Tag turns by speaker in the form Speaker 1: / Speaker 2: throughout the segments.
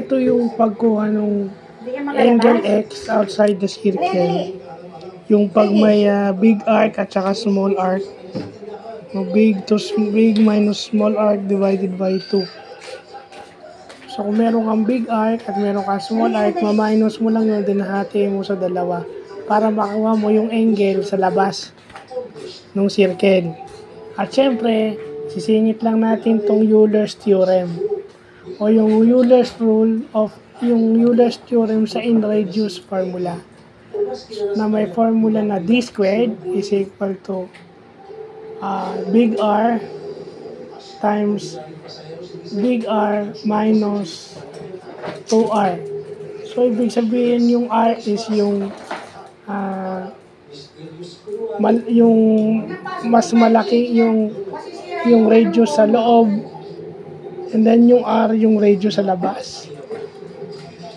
Speaker 1: ito yung pagkuha ng angle X outside the circle. Yung pag may big arc at saka small arc. Big minus small arc divided by 2. So kung meron kang big arc at meron kang small arc, ma-minus mo lang yun, dinahati mo sa dalawa para makuha mo yung angle sa labas ng circle. At syempre, sisingit lang natin tong Euler's theorem o yung Euler's rule of yung Euler's theorem sa in-reduced formula na may formula na d squared is equal to big R times big R minus 2R. So, ibig sabihin yung R is yung yung mas malaki yung radius sa loob, and then yung R yung radius sa labas.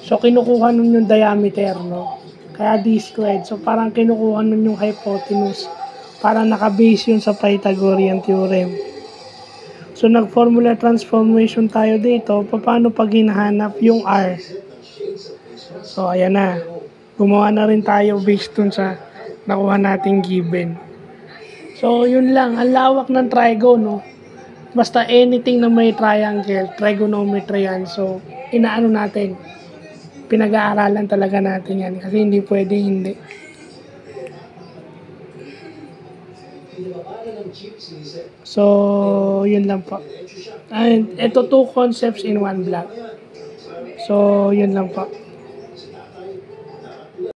Speaker 1: So, kinukuha nun yung diameter, no? Kaya d squared. So, parang kinukuha nun yung hypotenuse para nakabase yun sa Pythagorean theorem. So, nag-formula transformation tayo dito. Paano pag hinahanap yung R? So, ayan na. Gumawa na rin tayo based dun sa nakuha nating given. So, yun lang. Ang lawak ng trigo, no? Basta anything na may triangle, trigonometry yan. So, inaano natin. Pinag-aaralan talaga natin yan. Kasi hindi pwede hindi. So, yun lang po. And ito 2 concepts in one block. So, yun lang po.